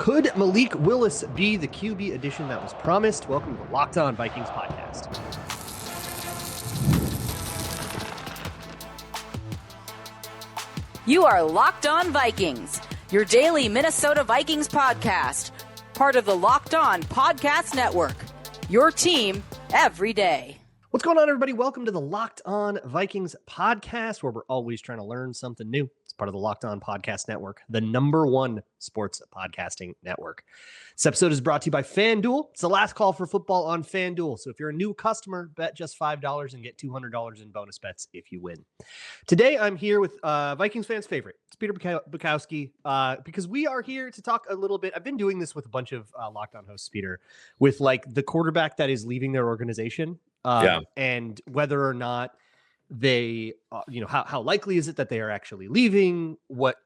Could Malik Willis be the QB addition that was promised? Welcome to the Locked On Vikings podcast. You are Locked On Vikings, your daily Minnesota Vikings podcast, part of the Locked On Podcast Network, your team every day. What's going on, everybody? Welcome to the Locked On Vikings podcast, where we're always trying to learn something new. It's part of the Locked On Podcast Network, the #1 sports podcasting network. This episode is brought to you by FanDuel. It's the last call for football on FanDuel. So if you're a new customer, bet just $5 and get $200 in bonus bets if you win. Today, I'm here with Vikings fans' favorite. It's Peter Bukowski, because we are here to talk a little bit. I've been doing this with a bunch of Locked On hosts, Peter, with like the quarterback that is leaving their organization. And whether or not they, how likely is it that they are actually leaving? What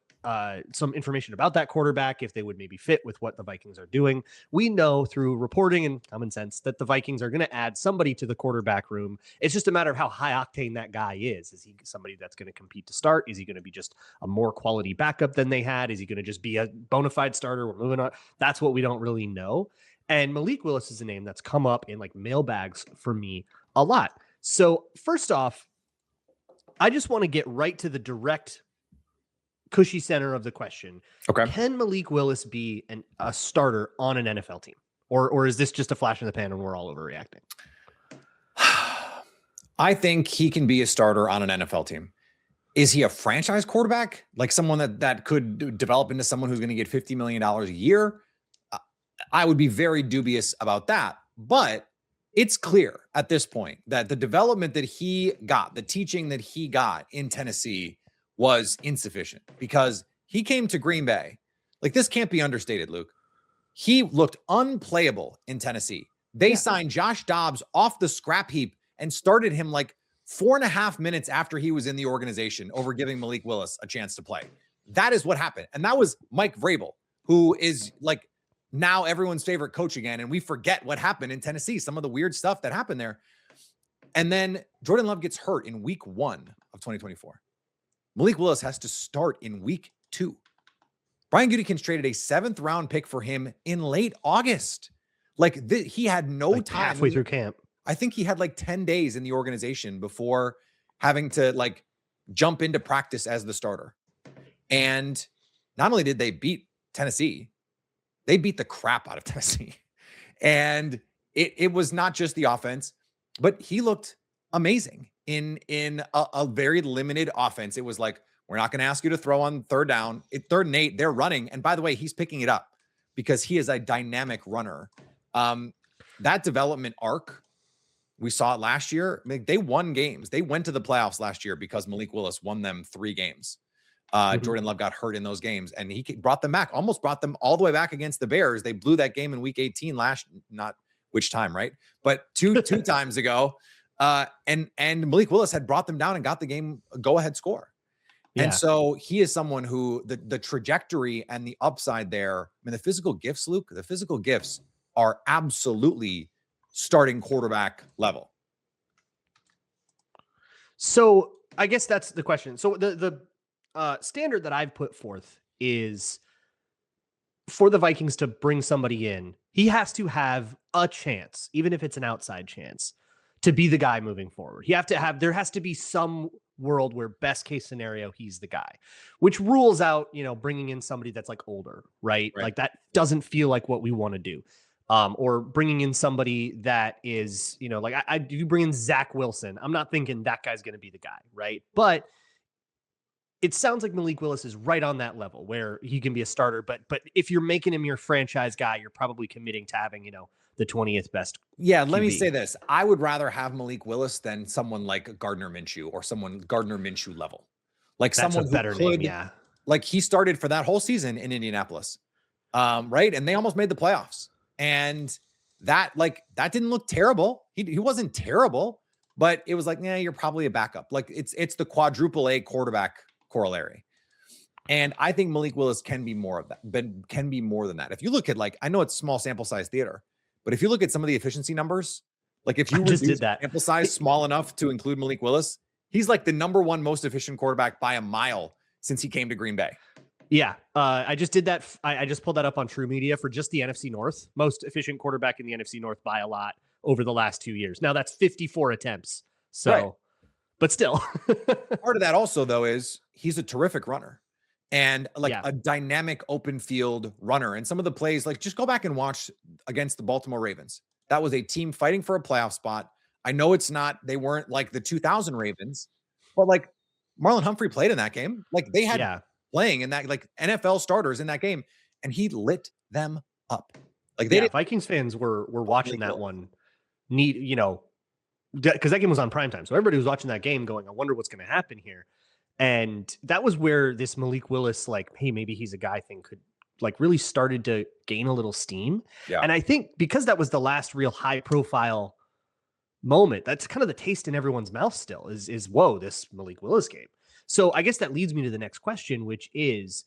some information about that quarterback, if they would maybe fit with what the Vikings are doing. We know through reporting and common sense that the Vikings are going to add somebody to the quarterback room. It's just a matter of how high octane that guy is. Is he somebody that's going to compete to start? Is he going to be just a more quality backup than they had? Is he going to just be a bona fide starter? We're moving on. That's what we don't really know. And Malik Willis is a name that's come up in like mailbags for me a lot. So first off, I just want to get right to the direct cushy center of the question. Okay. Can Malik Willis be a starter on an NFL team? Or is this just a flash in the pan and we're all overreacting? I think he can be a starter on an NFL team. Is he a franchise quarterback? Like someone that could develop into someone who's going to get $50 million a year? I would be very dubious about that. But it's clear at this point that the development that he got, the teaching that he got in Tennessee was insufficient because he came to Green Bay. Like, this can't be understated, Luke. He looked unplayable in Tennessee. They signed Josh Dobbs off the scrap heap and started him like 4.5 minutes after he was in the organization over giving Malik Willis a chance to play. That is what happened. And that was Mike Vrabel, who is like now everyone's favorite coach again. And we forget what happened in Tennessee, some of the weird stuff that happened there. And then Jordan Love gets hurt in week 1 of 2024. Malik Willis has to start in week 2. Brian Gutekunst traded a 7th round pick for him in late August. Like he had no time. Halfway through camp. I think he had like 10 days in the organization before having to like jump into practice as the starter. And not only did they beat Tennessee, they beat the crap out of Tennessee. And it was not just the offense, but he looked amazing in a very limited offense. It was like, we're not going to ask you to throw on third down. 3rd and 8, they're running. And by the way, he's picking it up because he is a dynamic runner. That development arc, we saw it last year. I mean, they won games. They went to the playoffs last year because Malik Willis won them 3 games. Jordan Love got hurt in those games and he brought them back, almost brought them all the way back against the Bears. They blew that game in week 18 not which time, right? But two times ago. And Malik Willis had brought them down and got the game go ahead score. Yeah. And so he is someone who the trajectory and the upside there, I mean, the physical gifts, Luke, the physical gifts are absolutely starting quarterback level. So I guess that's the question. So the standard that I've put forth is for the Vikings to bring somebody in, he has to have a chance, even if it's an outside chance, to be the guy moving forward. There has to be some world where best case scenario, he's the guy, which rules out, bringing in somebody that's like older, right? Like that doesn't feel like what we want to do. Or bringing in somebody that is, like you bring in Zach Wilson. I'm not thinking that guy's going to be the guy, right? But it sounds like Malik Willis is right on that level where he can be a starter. But if you're making him your franchise guy, you're probably committing to having, the 20th best. Yeah, let me say this. I would rather have Malik Willis than someone like Gardner Minshew or someone Gardner Minshew level. Like that's someone better name, yeah. Like he started for that whole season in Indianapolis. Right? And they almost made the playoffs. And that didn't look terrible. He wasn't terrible, but it was like, yeah, you're probably a backup. Like it's the quadruple A quarterback corollary. And I think Malik Willis can be more of that, but can be more than that. If you look at I know it's small sample size theater, but if you look at some of the efficiency numbers, like if you reduce sample size small enough to include Malik Willis, he's like the #1 most efficient quarterback by a mile since he came to Green Bay. Yeah, I just did that. I just pulled that up on True Media for just the NFC North. Most efficient quarterback in the NFC North by a lot over the last 2 years. Now that's 54 attempts. Right. So, but still. Part of that also, though, is he's a terrific runner and like Yeah. a dynamic open field runner. And some of the plays, like just go back and watch against the Baltimore Ravens. That was a team fighting for a playoff spot. I know they weren't like the 2000 Ravens, but like Marlon Humphrey played in that game. Like they had playing in that, like NFL starters in that game, and he lit them up. Like they Vikings fans were watching that one because that game was on primetime. So everybody was watching that game going, I wonder what's going to happen here. And that was where this Malik Willis, like, hey, maybe he's a guy thing could like really started to gain a little steam. Yeah. And I think because that was the last real high profile moment, that's kind of the taste in everyone's mouth still is whoa, this Malik Willis game. So I guess that leads me to the next question, which is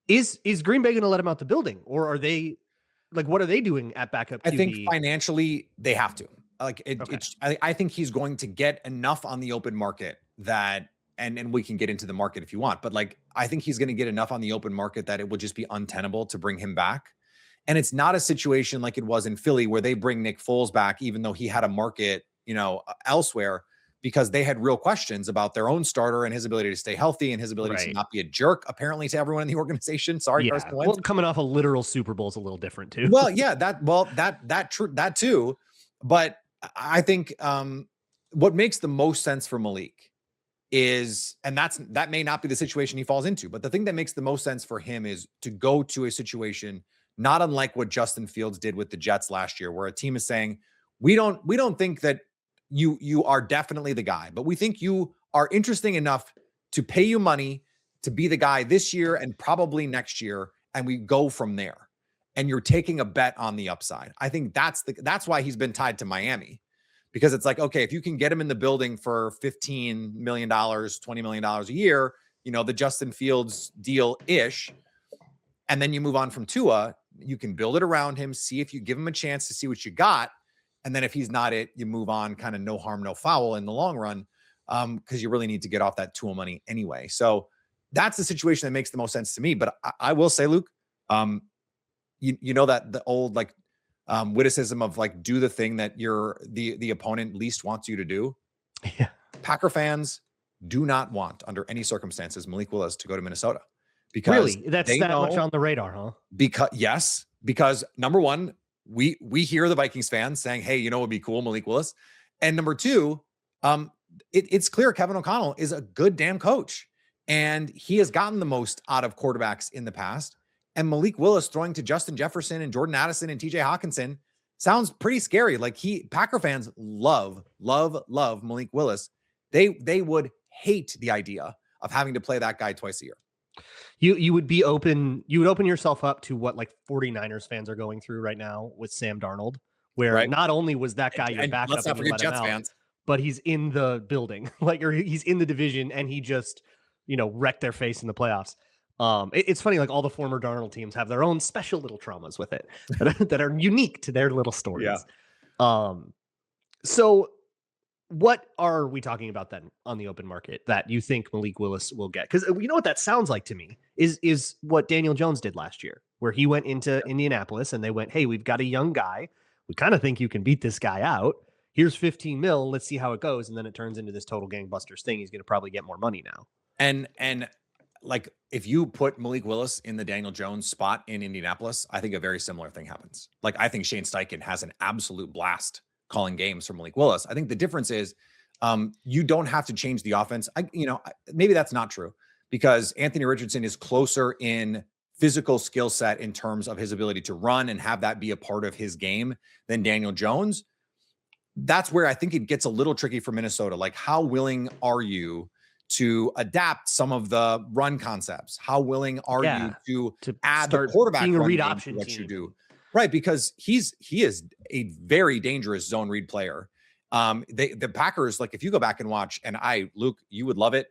Green Bay going to let him out the building, or are they like, what are they doing at backup QB? I think financially they have to. Like I think he's going to get enough on the open market that, and we can get into the market if you want, but like, I think he's going to get enough on the open market that it would just be untenable to bring him back. And it's not a situation like it was in Philly where they bring Nick Foles back, even though he had a market, elsewhere, because they had real questions about their own starter and his ability to stay healthy and his ability to not be a jerk, apparently, to everyone in the organization. Sorry, Carson Wentz. Well, coming off a literal Super Bowl is a little different too. Well, yeah, that too. But I think what makes the most sense for Malik is, and that may not be the situation he falls into, but the thing that makes the most sense for him is to go to a situation not unlike what Justin Fields did with the Jets last year, where a team is saying, we don't think that you are definitely the guy, but we think you are interesting enough to pay you money to be the guy this year and probably next year, and we go from there. And you're taking a bet on the upside. I think that's why he's been tied to Miami, because it's like, okay, if you can get him in the building for $15 million, $20 million a year, the Justin Fields deal-ish, and then you move on from Tua, you can build it around him, see if you give him a chance to see what you got. And then if he's not it, you move on, kind of no harm, no foul in the long run, because you really need to get off that Tua money anyway. So that's the situation that makes the most sense to me. But I will say, Luke, you know that the old witticism of like, do the thing that the opponent least wants you to do. Yeah. Packer fans do not want, under any circumstances, Malik Willis to go to Minnesota. Because really, that's that much on the radar, huh? Because number one, we hear the Vikings fans saying, hey, it would be cool, Malik Willis. And number two, it's clear Kevin O'Connell is a good damn coach, and he has gotten the most out of quarterbacks in the past. And Malik Willis throwing to Justin Jefferson and Jordan Addison and TJ Hawkinson sounds pretty scary. Like Packer fans love Malik Willis. They would hate the idea of having to play that guy twice a year. You would open yourself up to what like 49ers fans are going through right now with Sam Darnold, where not only was that guy your backup, let's not forget Jets fans, but he's in the building, or he's in the division, and he just wrecked their face in the playoffs. It's funny, like all the former Darnold teams have their own special little traumas with it that are unique to their little stories. Yeah. So what are we talking about then on the open market that you think Malik Willis will get? Because you know what that sounds like to me is what Daniel Jones did last year, where he went into Indianapolis and they went, hey, we've got a young guy. We kind of think you can beat this guy out. Here's 15 mil. Let's see how it goes. And then it turns into this total gangbusters thing. He's going to probably get more money now. And like, if you put Malik Willis in the Daniel Jones spot in Indianapolis, I think a very similar thing happens. Like, I think Shane Steichen has an absolute blast calling games for Malik Willis. I think the difference is you don't have to change the offense. Maybe that's not true, because Anthony Richardson is closer in physical skill set in terms of his ability to run and have that be a part of his game than Daniel Jones. That's where I think it gets a little tricky for Minnesota. Like, how willing are you to adapt some of the run concepts? How willing are you to add the quarterback being a read option to what team. you do? Right, because he is a very dangerous zone read player. The Packers, like, if you go back and watch, and Luke, you would love it.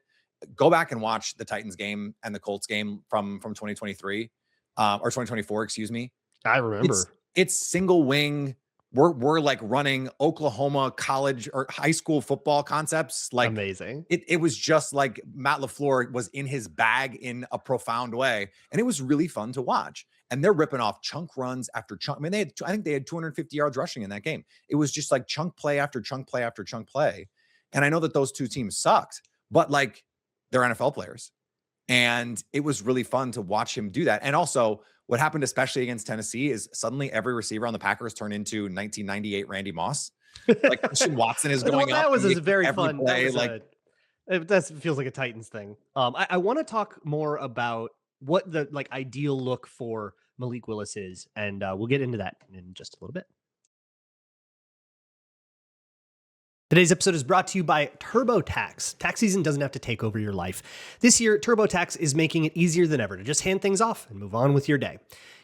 Go back and watch the Titans game and the Colts game from 2023 or 2024, excuse me. I remember. It's single wing we're like running Oklahoma college or high school football concepts. Like amazing. It was just like Matt LaFleur was in his bag in a profound way. And it was really fun to watch. And they're ripping off chunk runs after chunk. I mean, I think they had 250 yards rushing in that game. It was just like chunk play after chunk play after chunk play. And I know that those two teams sucked, but like they're NFL players. And it was really fun to watch him do that. And also, what happened, especially against Tennessee, is suddenly every receiver on the Packers turned into 1998 Randy Moss. Like Christian Watson is going that up. Was a very fun. Play, that feels like a Titans thing. I want to talk more about what the like ideal look for Malik Willis is, and we'll get into that in just a little bit. Today's episode is brought to you by TurboTax. Tax season doesn't have to take over your life. This year, TurboTax is making it easier than ever to just hand things off and move on with your day.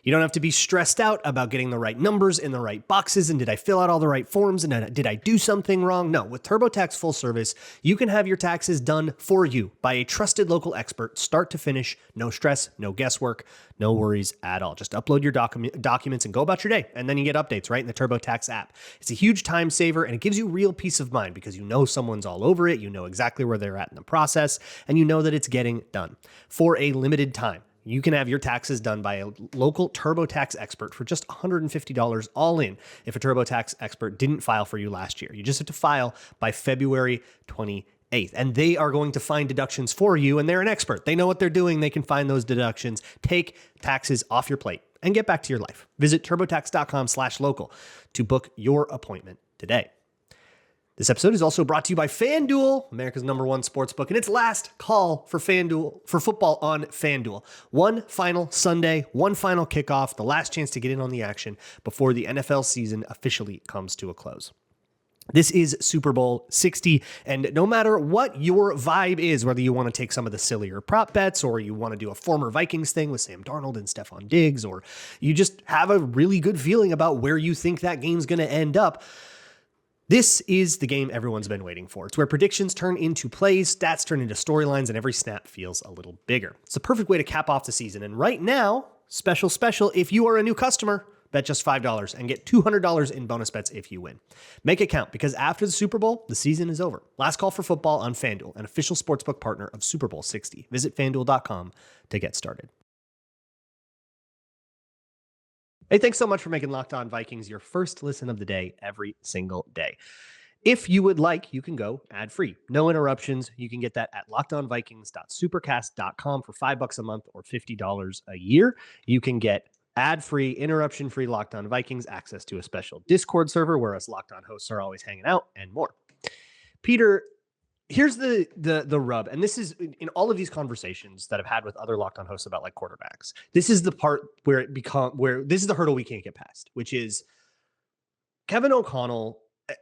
You don't have to be stressed out about getting the right numbers in the right boxes and did I fill out all the right forms and did I do something wrong? No, with TurboTax Full Service, you can have your taxes done for you by a trusted local expert, start to finish, no stress, no guesswork, no worries at all. Just upload your documents and go about your day, and then you get updates right in the TurboTax app. It's a huge time saver, and it gives you real peace of mind because you know someone's all over it, you know exactly where they're at in the process, and you know that it's getting done. For a limited time, you can have your taxes done by a local TurboTax expert for just $150 all in if a TurboTax expert didn't file for you last year. You just have to file by February 28th, and they are going to find deductions for you, and they're an expert. They know what they're doing. They can find those deductions, take taxes off your plate, and get back to your life. Visit TurboTax.com/local to book your appointment today. This episode is also brought to you by FanDuel, America's #1 sportsbook, and its last call for FanDuel for football on FanDuel. One final Sunday, one final kickoff, the last chance to get in on the action before the NFL season officially comes to a close. This is Super Bowl 60, and no matter what your vibe is, whether you want to take some of the sillier prop bets or you want to do a former Vikings thing with Sam Darnold and Stephon Diggs, or you just have a really good feeling about where you think that game's going to end up, this is the game everyone's been waiting for. It's where predictions turn into plays, stats turn into storylines, and every snap feels a little bigger. It's a perfect way to cap off the season. And right now, special, if you are a new customer, bet just $5 and get $200 in bonus bets if you win. Make it count because after the Super Bowl, the season is over. Last call for football on FanDuel, an official sportsbook partner of Super Bowl 60. Visit FanDuel.com to get started. Hey, thanks so much for making Locked On Vikings your first listen of the day every single day. If you would like, you can go ad-free. No interruptions. You can get that at lockedonvikings.supercast.com for $5 a month or $50 a year. You can get ad-free, interruption-free Locked On Vikings, access to a special Discord server where us Locked On hosts are always hanging out, and more. Peter, here's the rub, and this is in all of these conversations that I've had with other Locked On hosts about like quarterbacks. This is the part where this is the hurdle we can't get past, which is Kevin O'Connell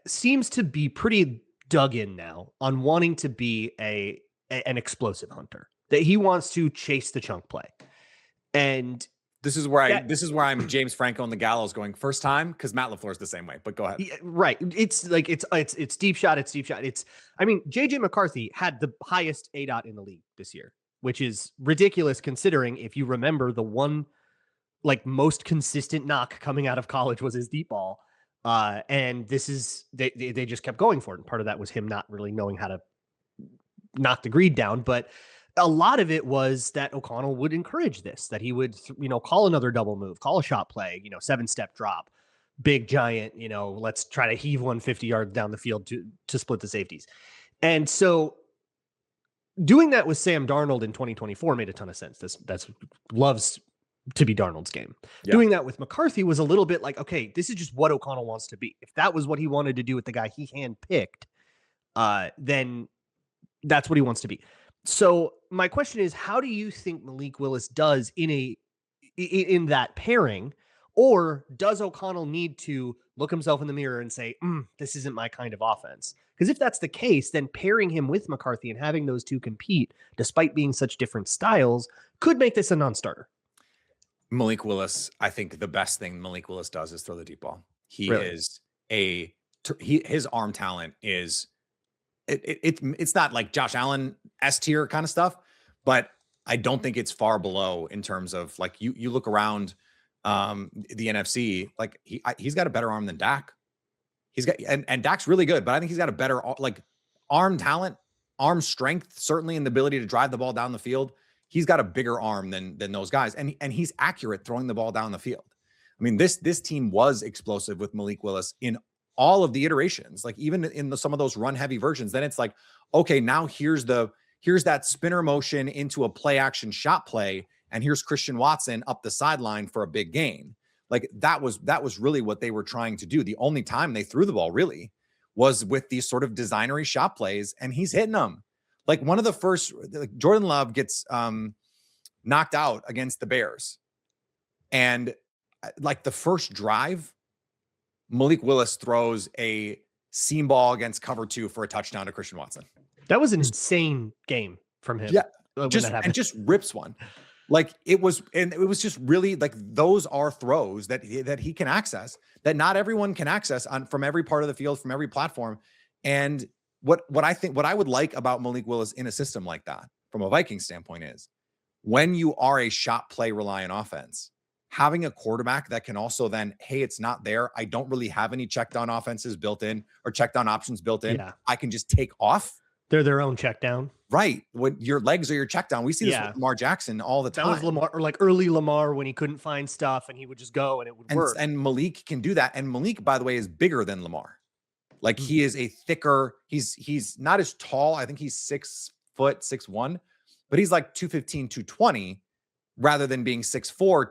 seems to be pretty dug in now on wanting to be an explosive hunter, that he wants to chase the chunk play. And this is where I'm James Franco on the gallows going first time, because Matt LaFleur's the same way, but go ahead. Yeah, right. It's like it's deep shot. I mean, JJ McCarthy had the highest ADOT in the league this year, which is ridiculous considering if you remember the one like most consistent knock coming out of college was his deep ball. And this is they just kept going for it. And part of that was him not really knowing how to knock the greed down, but a lot of it was that O'Connell would encourage this, that he would, call another double move, call a shot play, 7-step drop, big giant, let's try to heave 150 yards down the field to split the safeties. And so doing that with Sam Darnold in 2024 made a ton of sense. That's loves to be Darnold's game. Yeah. Doing that with McCarthy was a little bit like, okay, this is just what O'Connell wants to be. If that was what he wanted to do with the guy he handpicked, then that's what he wants to be. So my question is, how do you think Malik Willis does in that pairing, or does O'Connell need to look himself in the mirror and say, this isn't my kind of offense? Because if that's the case, then pairing him with McCarthy and having those two compete, despite being such different styles, could make this a non-starter. Malik Willis, I think the best thing Malik Willis does is throw the deep ball. His arm talent is. It's not like Josh Allen S tier kind of stuff, but I don't think it's far below in terms of like you look around the NFC, like he's got a better arm than Dak He's got, and Dak's really good, but I think he's got a better like arm talent, arm strength, certainly in the ability to drive the ball down the field. He's got a bigger arm than those guys. And he's accurate throwing the ball down the field. I mean, this team was explosive with Malik Willis in all of the iterations, like even in some of those run heavy versions. Then it's like, okay, now here's that spinner motion into a play action shot play. And here's Christian Watson up the sideline for a big gain. Like that was really what they were trying to do. The only time they threw the ball really was with these sort of designery shot plays, and he's hitting them. Like one of the first, like Jordan Love gets knocked out against the Bears. And like the first drive, Malik Willis throws a seam ball against cover 2 for a touchdown to Christian Watson. That was an insane game from him. Yeah, just rips one. Like it was just really like those are throws that he can access that not everyone can access from every part of the field, from every platform. And what I would like about Malik Willis in a system like that from a Viking standpoint is when you are a shot play reliant offense, having a quarterback that can also then, hey, it's not there. I don't really have any check down offenses built in or check down options built in. Yeah. I can just take off. They're their own check down. Right. When your legs are your check down. We see this with Lamar Jackson all the time. That was Lamar, or like early Lamar when he couldn't find stuff and he would just go and it would work. And Malik can do that. And Malik, by the way, is bigger than Lamar. Like he is a thicker, he's not as tall. I think he's 6 foot, 6'1", but he's like 215, 220 rather than being 6'4".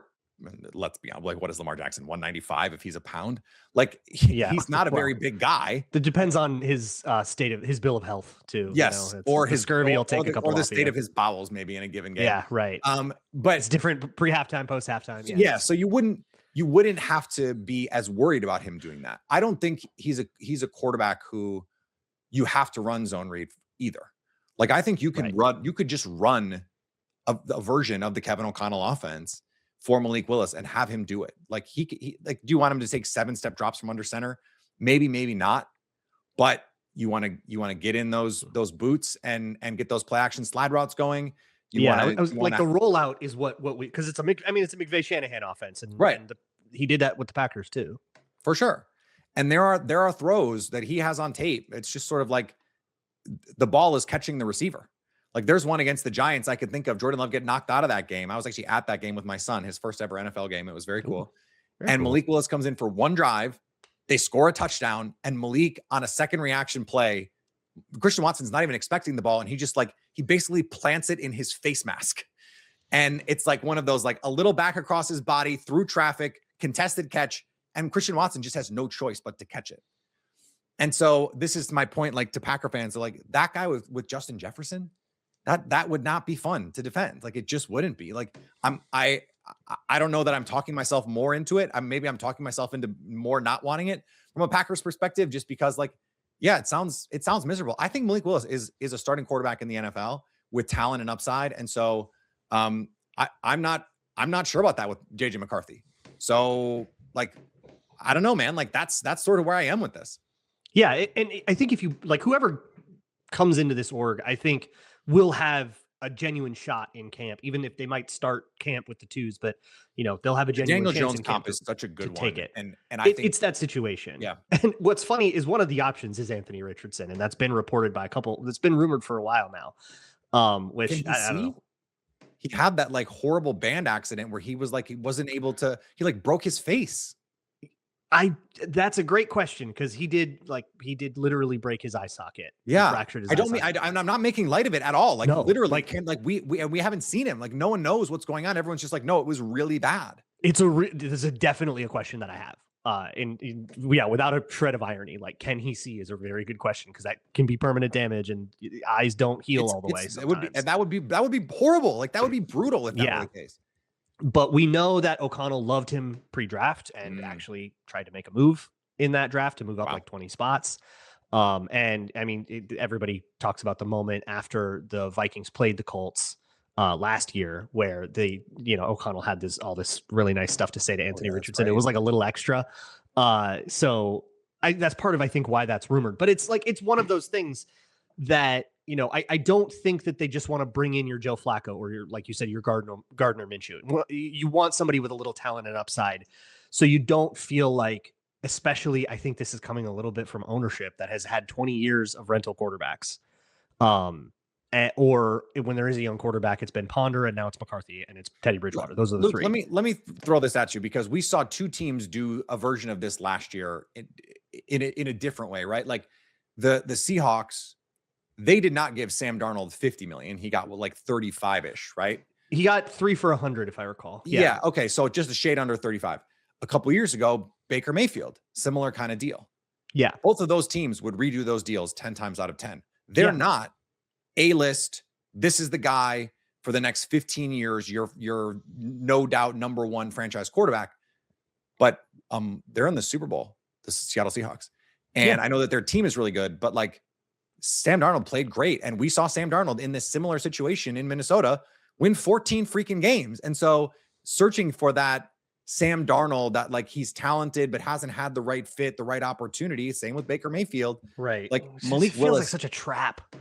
Let's be honest, like what is Lamar Jackson, 195 if he's a pound? Like he's not a very big guy. That depends on his state of his bill of health too. Yes, or his scurvy will take a couple. Or the state of his bowels maybe in a given game. Yeah, right. But it's different pre-halftime, post-halftime. Yeah, so you wouldn't have to be as worried about him doing that. I don't think he's a quarterback who you have to run zone read either. Like I think you can you could just run a version of the Kevin O'Connell offense for Malik Willis and have him do it. Like he like, do you want him to take 7-step drops from under center? Maybe not. But you want to get in those boots and get those play action slide routes going. The rollout is what we, because it's a McVay Shanahan offense, and he did that with the Packers too, for sure. And there are throws that he has on tape. It's just sort of like the ball is catching the receiver. Like there's one against the Giants I could think of. Jordan Love get knocked out of that game. I was actually at that game with my son, his first ever NFL game. It was very cool. Malik Willis comes in for one drive. They score a touchdown, and Malik on a second reaction play, Christian Watson's not even expecting the ball, and he basically plants it in his face mask. And it's like one of those, like a little back across his body through traffic, contested catch, and Christian Watson just has no choice but to catch it. And so this is my point, like to Packer fans, like that guy with Justin Jefferson, that would not be fun to defend. Like it just wouldn't be. Like I don't know that I'm talking myself more into it. Maybe I'm talking myself into more not wanting it from a Packers perspective, just because like, yeah, it sounds miserable. I think Malik Willis is a starting quarterback in the NFL with talent and upside. And so I'm not sure about that with JJ McCarthy. So like, I don't know, man. Like that's sort of where I am with this. Yeah. And I think if you like whoever comes into this org, I think will have a genuine shot in camp, even if they might start camp with the twos, but they'll have a genuine Daniel chance Jones comp is such a good one. Take it. And I think it's that situation. Yeah. And what's funny is one of the options is Anthony Richardson, and that's been reported by that's been rumored for a while now. Which I don't know. He had that like horrible band accident where he was like, he wasn't able to, he like broke his face. That's a great question, because he did literally break his eye socket. Yeah, fractured his I'm not making light of it at all. Like no, literally, we haven't seen him. Like no one knows what's going on. Everyone's just like, no, it was really bad. This is definitely a question that I have. Without a shred of irony, like can he see is a very good question, because that can be permanent damage, and eyes don't heal all the way. That would be horrible. Like that would be brutal if that were the case. But we know that O'Connell loved him pre-draft and actually tried to make a move in that draft to move up like 20 spots. And I mean, everybody talks about the moment after the Vikings played the Colts last year, where O'Connell had all this really nice stuff to say to Anthony Richardson. Right. It was like a little extra. So that's part of, I think, why that's rumored. But it's one of those things that, I don't think that they just want to bring in your Joe Flacco or your, like you said, your Gardner Minshew. You want somebody with a little talent and upside, so you don't feel like especially I think this is coming a little bit from ownership that has had 20 years of rental quarterbacks. Or when there is a young quarterback, it's been Ponder, and now it's McCarthy, and it's Teddy Bridgewater. Those are the three. Let me throw this at you, because we saw two teams do a version of this last year in a different way, right? Like the Seahawks, they did not give Sam Darnold $50 million. He got like 35-ish, right? He got 3 for $100, if I recall. Yeah. Okay. So just a shade under 35. A couple years ago, Baker Mayfield, similar kind of deal. Yeah. Both of those teams would redo those deals 10 times out of 10. They're not A-list. This is the guy for the next 15 years. You're no doubt number one franchise quarterback. But they're in the Super Bowl, the Seattle Seahawks. And I know that their team is really good, but like Sam Darnold played great. And we saw Sam Darnold in this similar situation in Minnesota win 14 freaking games. And so searching for that Sam Darnold, that like he's talented, but hasn't had the right fit, the right opportunity. Same with Baker Mayfield. Right. Like Malik feels Willis, like such a trap.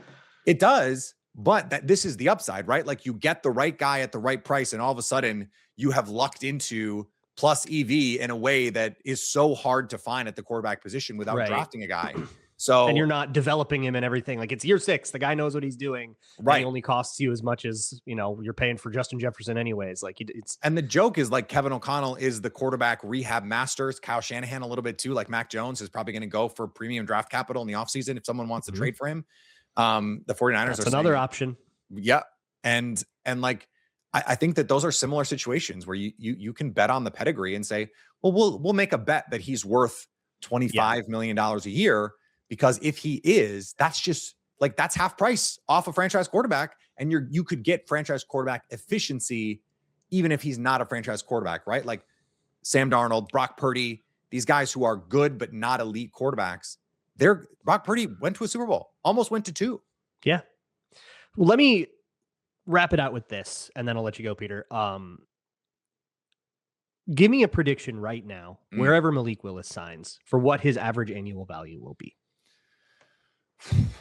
It does, but this is the upside, right? Like you get the right guy at the right price, and all of a sudden you have lucked into plus EV in a way that is so hard to find at the quarterback position without drafting a guy. So, and you're not developing him and everything. Like it's year 6. The guy knows what he's doing. Right. He only costs you as much as, you're paying for Justin Jefferson anyways. Like it's, and the joke is like Kevin O'Connell is the quarterback rehab masters. Kyle Shanahan a little bit too. Like Mac Jones is probably going to go for premium draft capital in the offseason if someone wants to trade for him. The 49ers are another option. Yeah. And like, I think that those are similar situations where you can bet on the pedigree and say, well, we'll make a bet that he's worth $25 million a year, because if he is, that's just like, that's half price off a franchise quarterback. And you could get franchise quarterback efficiency, even if he's not a franchise quarterback, right? Like Sam Darnold, Brock Purdy, these guys who are good, but not elite quarterbacks. Brock Purdy went to a Super Bowl, almost went to 2. Yeah. Well, let me wrap it out with this, and then I'll let you go, Peter. Give me a prediction right now, wherever Malik Willis signs, for what his average annual value will be.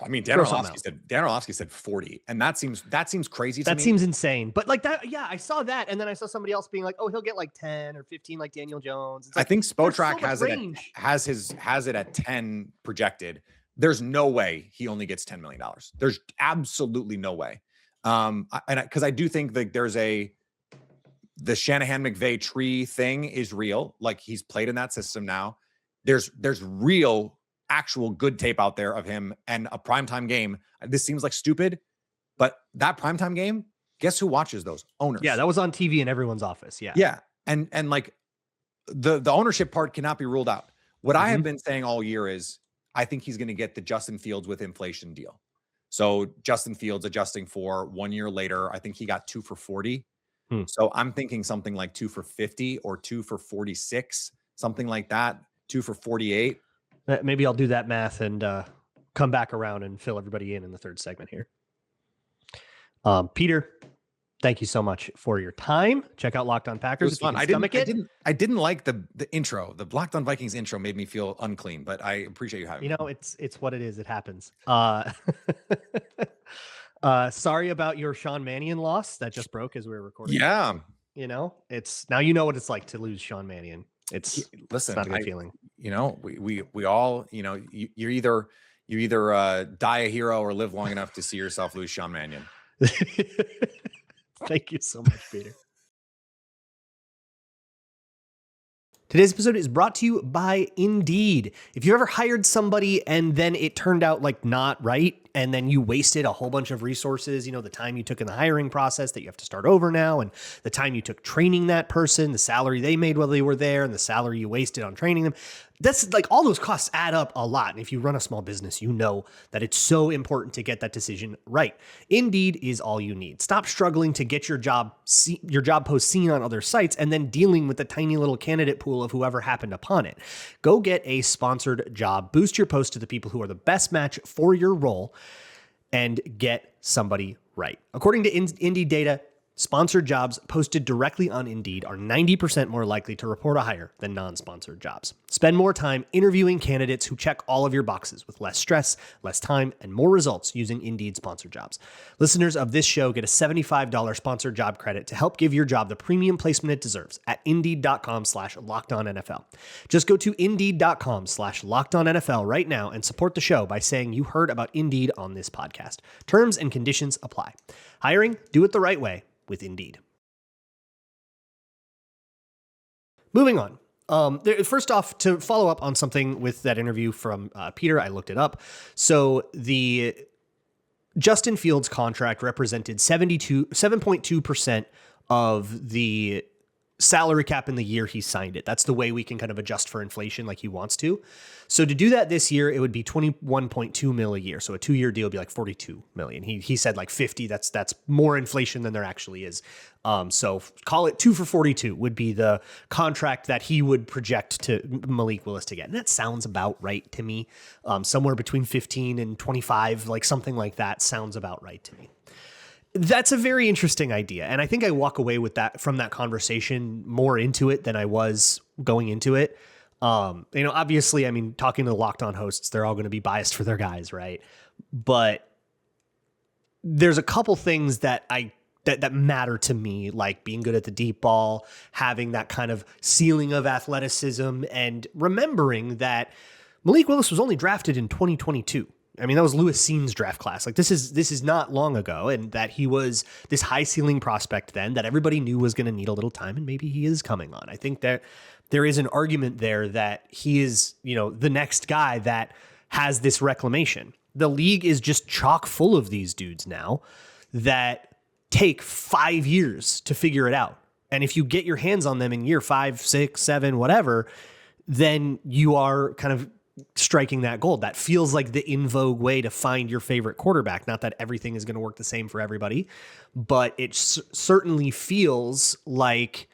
I mean, Dan Orlovsky said 40, and that seems crazy to me. That seems insane. But like that, yeah, I saw that, and then I saw somebody else being like, "Oh, he'll get like 10 or 15, like Daniel Jones." Like, I think Spotrac has it at 10 projected. There's no way he only gets $10 million. There's absolutely no way. Because I do think that the Shanahan McVay tree thing is real. Like he's played in that system now. There's real, actual good tape out there of him, and a primetime game. This seems like stupid, but that primetime game, guess who watches those? Owners. Yeah, that was on TV in everyone's office. Yeah. Yeah. And like the ownership part cannot be ruled out. What I have been saying all year is I think he's going to get the Justin Fields with inflation deal. So Justin Fields adjusting for 1 year later, I think he got 2 for 40. So I'm thinking something like 2 for 50 or 2 for 46, something like that. 2 for 48. Maybe I'll do that math and come back around and fill everybody in the third segment here. Peter, thank you so much for your time. Check out Locked On Packers. It was fun. I didn't like the intro. The Locked On Vikings intro made me feel unclean, but I appreciate you having me. It's what it is. It happens. Sorry about your Sean Mannion loss that just broke as we were recording. Yeah. It's now, what it's like to lose Sean Mannion. It's not a good feeling. We all, you either die a hero or live long enough to see yourself lose Sean Mannion. Thank you so much, Peter. Today's episode is brought to you by Indeed. If you ever hired somebody and then it turned out like not right, and then you wasted a whole bunch of resources, the time you took in the hiring process that you have to start over now, and the time you took training that person, the salary they made while they were there, and the salary you wasted on training them, that's like all those costs add up a lot. And if you run a small business, you know that it's so important to get that decision right. Indeed is all you need. Stop struggling to get your job post seen on other sites and then dealing with the tiny little candidate pool of whoever happened upon it. Go get a sponsored job, boost your post to the people who are the best match for your role, and get somebody right. According to Indeed data, Sponsored jobs posted directly on Indeed are 90% more likely to report a hire than non-sponsored jobs. Spend more time interviewing candidates who check all of your boxes with less stress, less time, and more results using Indeed sponsored jobs. Listeners of this show get a $75 sponsored job credit to help give your job the premium placement it deserves at Indeed.com/LockedOnNFL. Just go to Indeed.com/LockedOnNFL right now and support the show by saying you heard about Indeed on this podcast. Terms and conditions apply. Hiring, do it the right way with Indeed. Moving on. First off, to follow up on something with that interview from Peter, I looked it up. So the Justin Fields contract represented 7.2% of the salary cap in the year he signed it. That's the way we can kind of adjust for inflation like he wants to. So to do that this year, it would be 21.2 mil a year. So a 2-year deal would be like 42 million. He said like 50. That's more inflation than there actually is. So call it 2 for 42 would be the contract that he would project to Malik Willis to get. And that sounds about right to me. Somewhere between 15 and 25, like something like that sounds about right to me. That's a very interesting idea. And I think I walk away with that from that conversation more into it than I was going into it. Obviously, I mean, talking to the Locked On hosts, they're all going to be biased for their guys, right? But there's a couple things that matter to me, like being good at the deep ball, having that kind of ceiling of athleticism, and remembering that Malik Willis was only drafted in 2022. I mean, that was Louis Scene's draft class. Like this is not long ago, and that he was this high ceiling prospect then that everybody knew was going to need a little time, and maybe he is coming on. I think that there is an argument there that he is, the next guy that has this reclamation. The league is just chock full of these dudes now that take 5 years to figure it out. And if you get your hands on them in year 5, 6, 7, whatever, then you are kind of striking that gold. That feels like the in vogue way to find your favorite quarterback. Not that everything is going to work the same for everybody, but it certainly feels like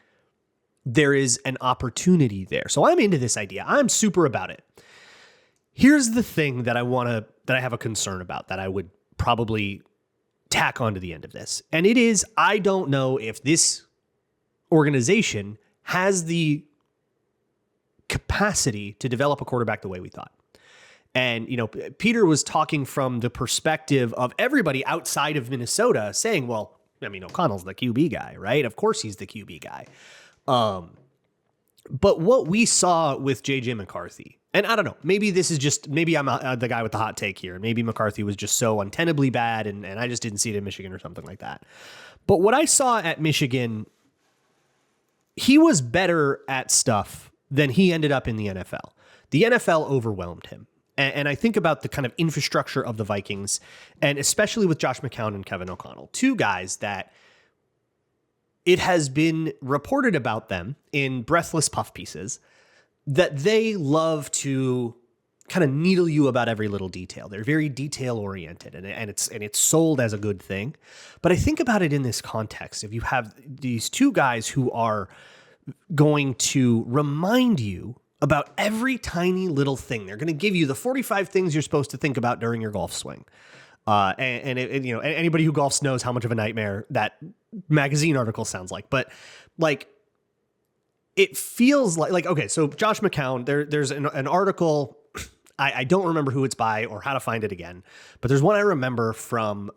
there is an opportunity there. So I'm into this idea. I'm super about it. Here's the thing that I have a concern about that I would probably tack onto the end of this. And it is, I don't know if this organization has the capacity to develop a quarterback the way we thought. And, Peter was talking from the perspective of everybody outside of Minnesota saying, well, I mean, O'Connell's the QB guy, right? Of course he's the QB guy. But what we saw with JJ McCarthy, and I don't know, maybe I'm the guy with the hot take here. Maybe McCarthy was just so untenably bad and I just didn't see it in Michigan or something like that. But what I saw at Michigan, he was better at stuff than he ended up in the NFL. The NFL overwhelmed him. And I think about the kind of infrastructure of the Vikings, and especially with Josh McCown and Kevin O'Connell, two guys that it has been reported about them in breathless puff pieces that they love to kind of needle you about every little detail. They're very detail oriented, and it's sold as a good thing. But I think about it in this context. If you have these two guys who are going to remind you about every tiny little thing. They're going to give you the 45 things you're supposed to think about during your golf swing. Anybody who golfs knows how much of a nightmare that magazine article sounds like. But like, it feels like okay, so Josh McCown, there's an article, I don't remember who it's by or how to find it again, but there's one I remember from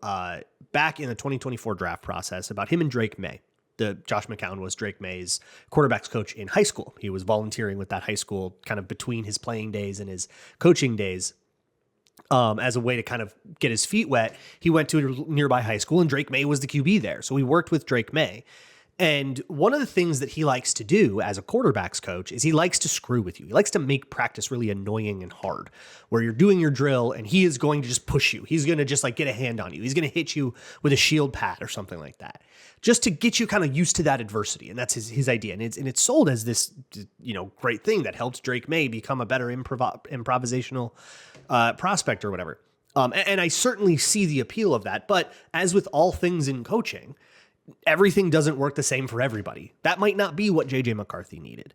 back in the 2024 draft process about him and Drake May. Josh McCown was Drake May's quarterback's coach in high school. He was volunteering with that high school kind of between his playing days and his coaching days. As a way to kind of get his feet wet, he went to a nearby high school and Drake May was the QB there. So he worked with Drake May. And one of the things that he likes to do as a quarterback's coach is he likes to screw with you. He likes to make practice really annoying and hard, where you're doing your drill and he is going to just push you. He's going to just like get a hand on you. He's going to hit you with a shield pad or something like that, just to get you kind of used to that adversity. And that's his idea. And it's sold as this, great thing that helped Drake May become a better improvisational prospect or whatever. And I certainly see the appeal of that. But as with all things in coaching, everything doesn't work the same for everybody. That might not be what JJ McCarthy needed.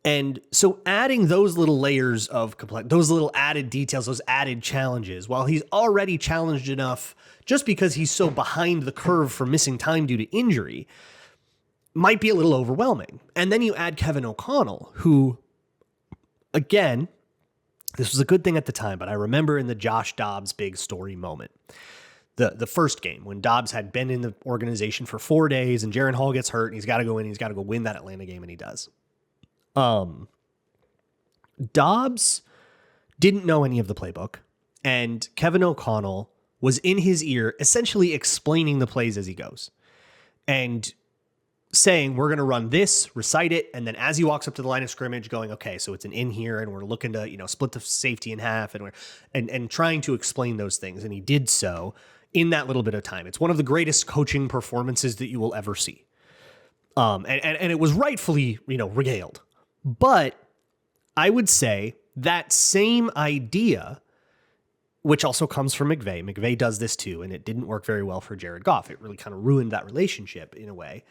And so adding those little layers of those little added details, those added challenges, while he's already challenged enough just because he's so behind the curve for missing time due to injury, might be a little overwhelming. And then you add Kevin O'Connell, who, again, this was a good thing at the time, but I remember in the Josh Dobbs big story moment, the first game when Dobbs had been in the organization for 4 days and Jaren Hall gets hurt and he's got to go in, he's got to go win that Atlanta game, and he does. Dobbs didn't know any of the playbook, and Kevin O'Connell was in his ear essentially explaining the plays as he goes and saying, we're going to run this, recite it, and then as he walks up to the line of scrimmage going, okay, so it's an in here and we're looking to, split the safety in half, and and trying to explain those things. And he did so in that little bit of time. It's one of the greatest coaching performances that you will ever see. And it was rightfully, regaled. But I would say that same idea, which also comes from McVay. McVay does this too, and it didn't work very well for Jared Goff. It really kind of ruined that relationship in a way.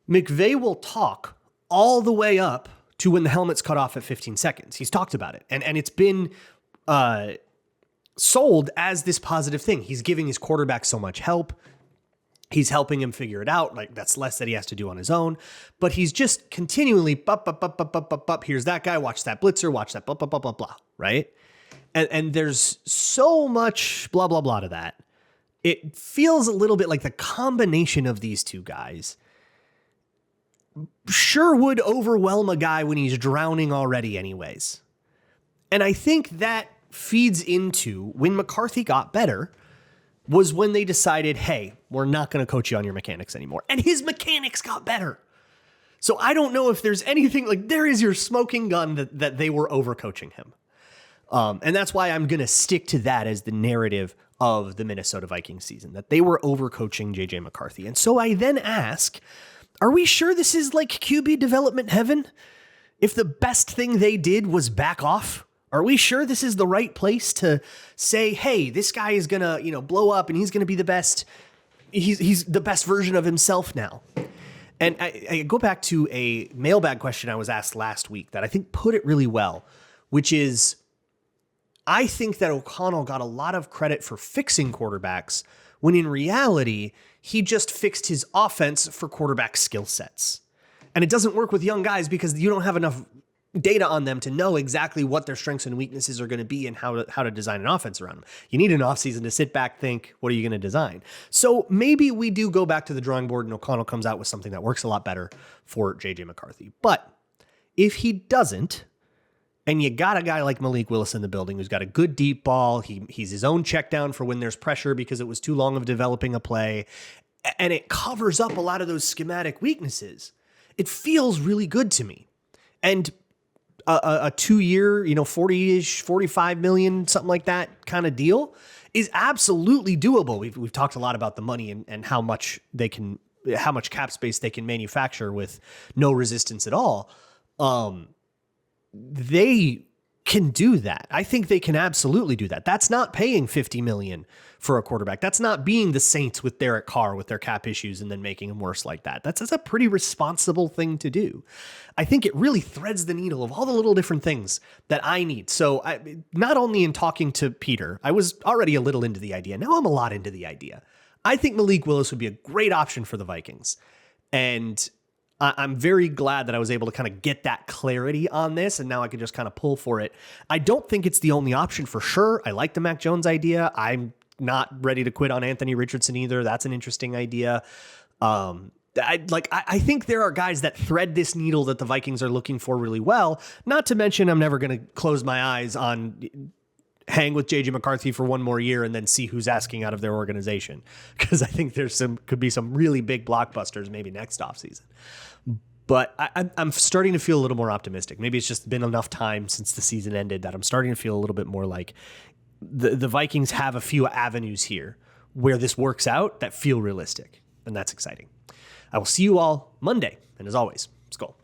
McVay will talk all the way up to when the helmet's cut off at 15 seconds. He's talked about it, and it's been sold as this positive thing. He's giving his quarterback so much help. He's helping him figure it out. Like, that's less that he has to do on his own. But he's just continually, here's that guy, watch that blitzer, watch that, blah, blah, blah, blah, blah, right? And there's so much blah, blah, blah to that. It feels a little bit like the combination of these two guys sure would overwhelm a guy when he's drowning already anyways. And I think that feeds into when McCarthy got better was when they decided, hey, we're not going to coach you on your mechanics anymore. And his mechanics got better. So I don't know if there's anything like, there is your smoking gun that they were overcoaching him. And that's why I'm going to stick to that as the narrative of the Minnesota Vikings season, that they were overcoaching JJ McCarthy. And so I then ask, are we sure this is like QB development heaven? If the best thing they did was back off, are we sure this is the right place to say, hey, this guy is going to, blow up and he's going to be the best. He's the best version of himself now. And I go back to a mailbag question I was asked last week that I think put it really well, which is, I think that O'Connell got a lot of credit for fixing quarterbacks when in reality, he just fixed his offense for quarterback skill sets. And it doesn't work with young guys because you don't have enough data on them to know exactly what their strengths and weaknesses are going to be and how to design an offense around them. You need an offseason to sit back, think, what are you going to design? So maybe we do go back to the drawing board and O'Connell comes out with something that works a lot better for JJ McCarthy. But if he doesn't, and you got a guy like Malik Willis in the building who's got a good deep ball, he's his own check down for when there's pressure because it was too long of developing a play, and it covers up a lot of those schematic weaknesses, it feels really good to me. And a 2-year, 40-ish, 45 million, something like that kind of deal is absolutely doable. We've talked a lot about the money and how much cap space they can manufacture with no resistance at all. They can do that. I think they can absolutely do that. That's not paying $50 million for a quarterback. That's not being the Saints with Derek Carr with their cap issues and then making them worse like that. That's a pretty responsible thing to do. I think it really threads the needle of all the little different things that I need. So not only in talking to Peter, I was already a little into the idea. Now I'm a lot into the idea. I think Malik Willis would be a great option for the Vikings. And I'm very glad that I was able to kind of get that clarity on this, and now I can just kind of pull for it. I don't think it's the only option for sure. I like the Mac Jones idea. I'm not ready to quit on Anthony Richardson either. That's an interesting idea. I think there are guys that thread this needle that the Vikings are looking for really well. Not to mention, I'm never going to close my eyes on hang with JJ McCarthy for one more year and then see who's asking out of their organization, because I think could be some really big blockbusters maybe next offseason. But I'm starting to feel a little more optimistic. Maybe it's just been enough time since the season ended that I'm starting to feel a little bit more like the Vikings have a few avenues here where this works out that feel realistic. And that's exciting. I will see you all Monday. And as always, Skol.